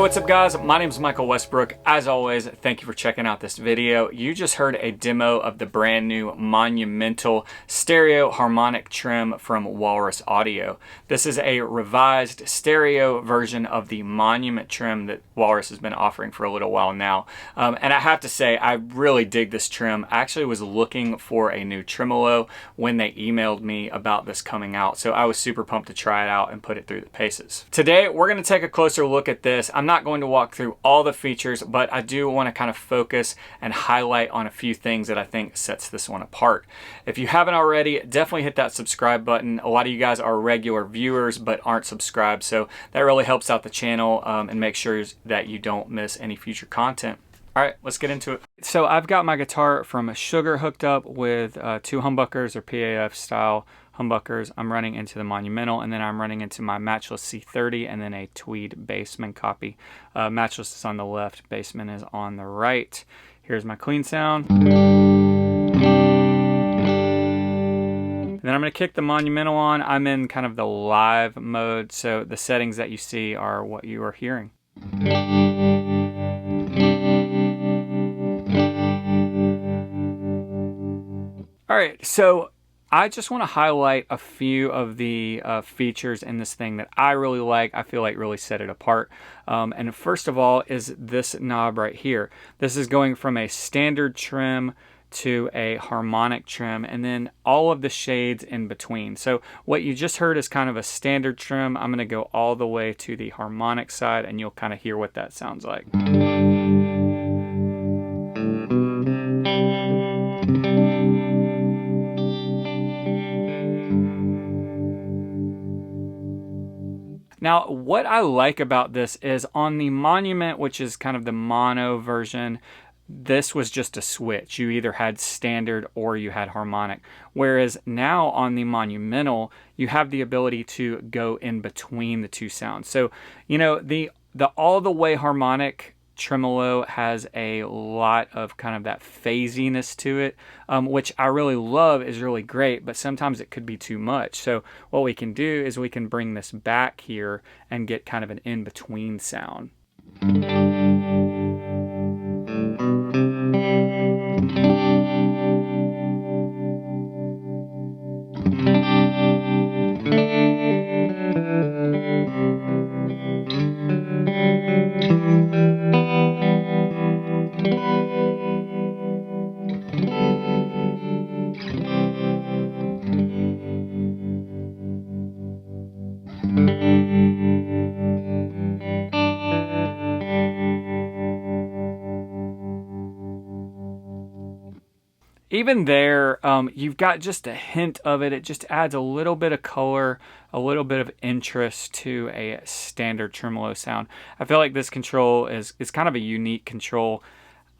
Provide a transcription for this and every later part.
what's up guys? My name is Michael Westbrook. As always, thank you for checking out this video. You just heard a demo of the brand new Monumental Stereo Harmonic Trem from Walrus Audio. This is a revised stereo version of the Monument Trem that Walrus has been offering for a little while now. And I have to say, I really dig this trem. I actually was looking for a new tremolo when they emailed me about this coming out, so I was super pumped to try it out and put it through the paces. Today, we're going to take a closer look at this. I'm not going to walk through all the features, but I do want to kind of focus and highlight on a few things that I think sets this one apart. If you haven't already, definitely hit that subscribe button. A lot of you guys are regular viewers but aren't subscribed, so that really helps out the channel and make sure that you don't miss any future content. All right, let's get into it. So I've got my guitar from Sugar hooked up with two humbuckers or PAF style humbuckers. I'm running into the Monumental, and then I'm running into my Matchless C30 and then a Tweed Bassman copy. Matchless is on the left, Bassman is on the right. Here's my clean sound. And then I'm going to kick the Monumental on. I'm in kind of the live mode, so the settings that you see are what you are hearing. All right, so I just want to highlight a few of the features in this thing that I really like. I feel like really set it apart. And first of all is this knob right here. This is going from a standard trem to a harmonic trem, and then all of the shades in between. So what you just heard is kind of a standard trem. I'm going to go all the way to the harmonic side, and you'll kind of hear what that sounds like. Now, what I like about this is on the Monument, which is kind of the mono version, this was just a switch. You either had standard or you had harmonic. Whereas now on the Monumental, you have the ability to go in between the two sounds. So, you know, the all the way harmonic tremolo has a lot of kind of that phasiness to it, which I really love, is really great, but sometimes it could be too much. So what we can do is we can bring this back here and get kind of an in-between sound. Even there, you've got just a hint of it. It just adds a little bit of color, a little bit of interest to a standard tremolo sound. I feel like this control is kind of a unique control.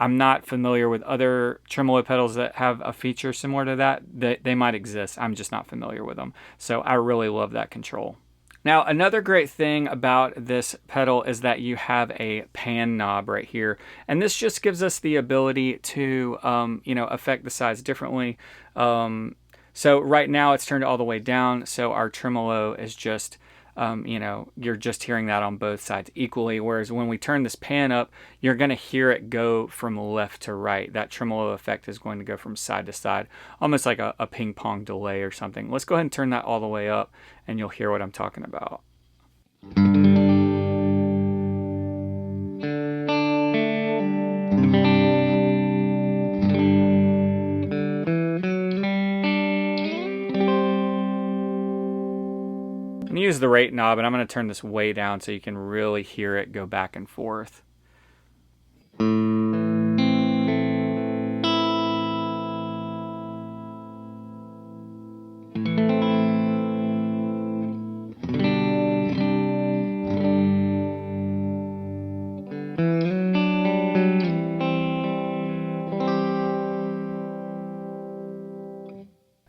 I'm not familiar with other tremolo pedals that have a feature similar to that. They might exist. I'm just not familiar with them. So I really love that control. Now, another great thing about this pedal is that you have a pan knob right here, and this just gives us the ability to, you know, affect the size differently. So right now it's turned all the way down, so our tremolo is just, you know, you're just hearing that on both sides equally, whereas when we turn this pan up, you're going to hear it go from left to right. That tremolo effect is going to go from side to side, almost like a ping pong delay or something. Let's go ahead and turn that all the way up, and you'll hear what I'm talking about. I'm going to use the rate knob, and I'm going to turn this way down so you can really hear it go back and forth.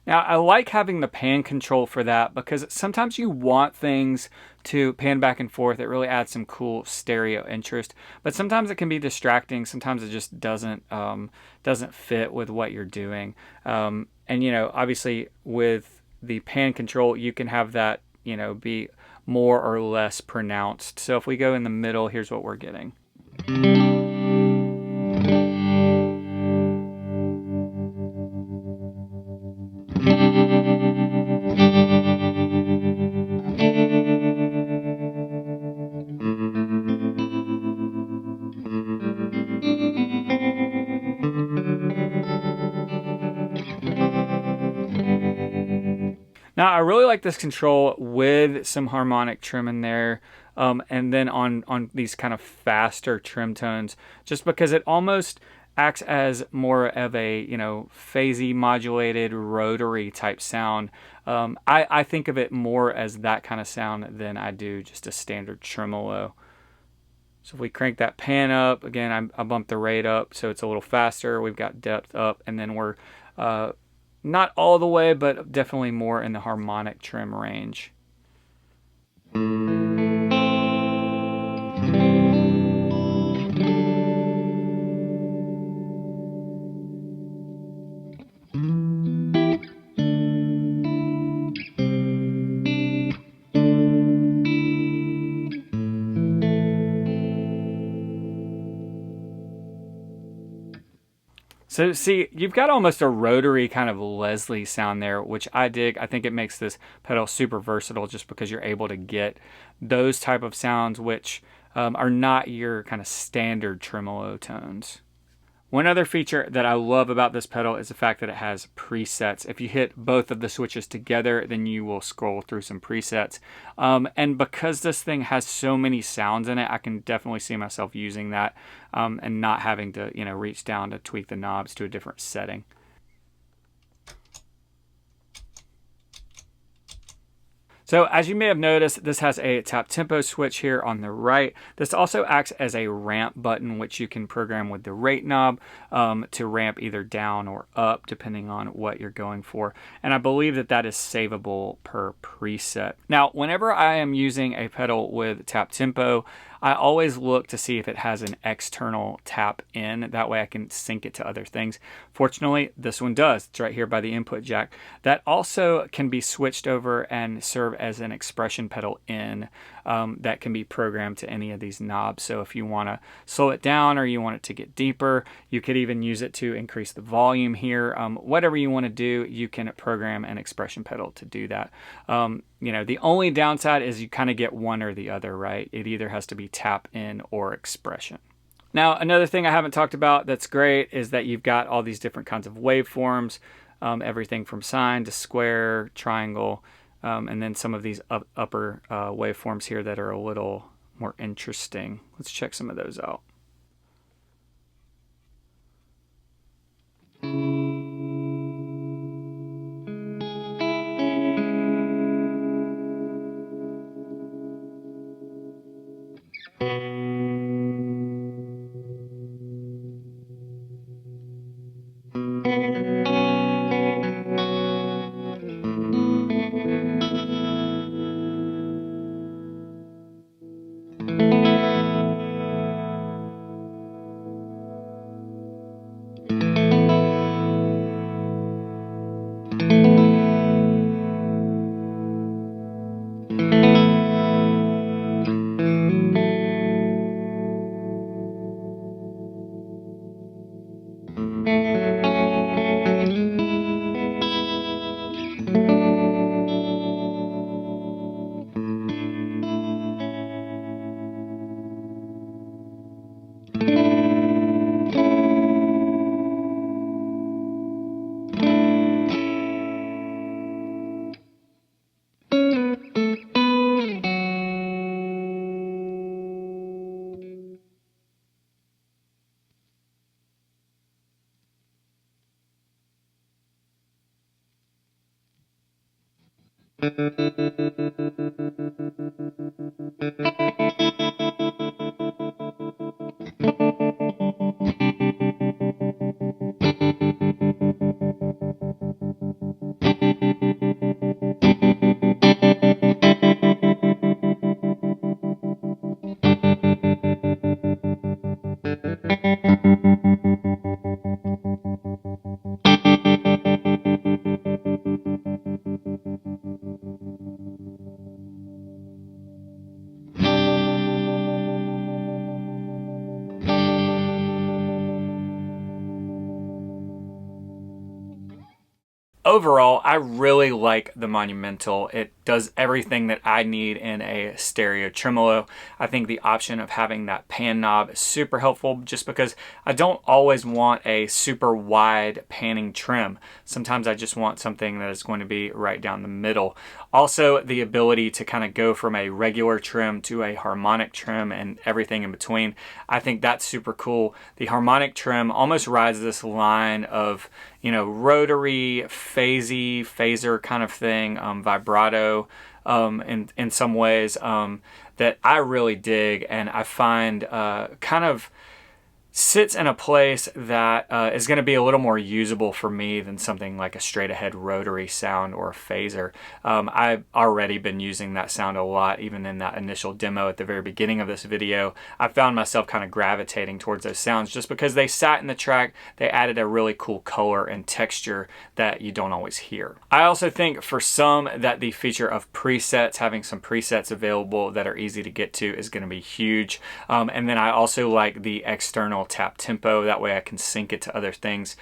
Now, I like having the pan control for that because sometimes you want things to pan back and forth. It really adds some cool stereo interest, but sometimes it can be distracting. Sometimes it just doesn't fit with what you're doing. And, you know, obviously with the pan control, you can have that, you know, be more or less pronounced. So if we go in the middle, here's what we're getting. Now, I really like this control with some harmonic trim in there, and then on these kind of faster trim tones, just because it almost acts as more of a, you know, phasey modulated rotary type sound. I think of it more as that kind of sound than I do just a standard tremolo. So if we crank that pan up, again, I bumped the rate up so it's a little faster. We've got depth up, and then we're not all the way, but definitely more in the harmonic trim range. So see, you've got almost a rotary kind of Leslie sound there, which I dig. I think it makes this pedal super versatile just because you're able to get those type of sounds which are not your kind of standard tremolo tones. One other feature that I love about this pedal is the fact that it has presets. If you hit both of the switches together, then you will scroll through some presets. And because this thing has so many sounds in it, I can definitely see myself using that and not having to, you know, reach down to tweak the knobs to a different setting. So as you may have noticed, this has a tap tempo switch here on the right. This also acts as a ramp button, which you can program with the rate knob to ramp either down or up, depending on what you're going for. And I believe that that is savable per preset. Now, whenever I am using a pedal with tap tempo, I always look to see if it has an external tap in. That way I can sync it to other things. Fortunately, this one does. It's right here by the input jack. That also can be switched over and serve as an expression pedal in that can be programmed to any of these knobs. So if you want to slow it down or you want it to get deeper, you could even use it to increase the volume here. Whatever you want to do, you can program an expression pedal to do that. You know, the only downside is you kind of get one or the other, right? It either has to be tap in or expression. Now, another thing I haven't talked about that's great is that you've got all these different kinds of waveforms, everything from sine to square, triangle, and then some of these upper waveforms here that are a little more interesting. Let's check some of those out. overall, I really like the Monumental. It does everything that I need in a stereo tremolo. I think the option of having that pan knob is super helpful just because I don't always want a super wide panning trim. Sometimes I just want something that is going to be right down the middle. Also, the ability to kind of go from a regular trim to a harmonic trim and everything in between. I think that's super cool. The harmonic trim almost rides this line of, you know, rotary, phasey, phaser kind of thing, vibrato in some ways that I really dig, and I find kind of sits in a place that is going to be a little more usable for me than something like a straight ahead rotary sound or a phaser. I've already been using that sound a lot, even in that initial demo at the very beginning of this video. I found myself kind of gravitating towards those sounds just because they sat in the track. They added a really cool color and texture that you don't always hear. I also think for some that the feature of presets, having some presets available that are easy to get to, is going to be huge. And then I also like the external tap tempo. That way I can sync it to other things.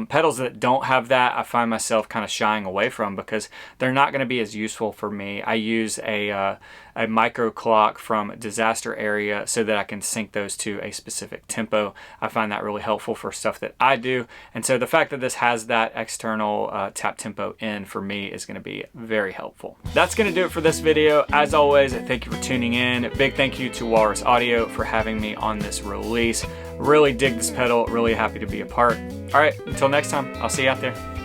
Pedals that don't have that, I find myself kind of shying away from because they're not going to be as useful for me. I use a micro clock from Disaster Area so that I can sync those to a specific tempo. I find that really helpful for stuff that I do. And so the fact that this has that external tap tempo in for me is going to be very helpful. That's going to do it for this video. As always, thank you for tuning in. Big thank you to Walrus Audio for having me on this release. Really dig this pedal, really happy to be a part. All right, until next time, I'll see you out there.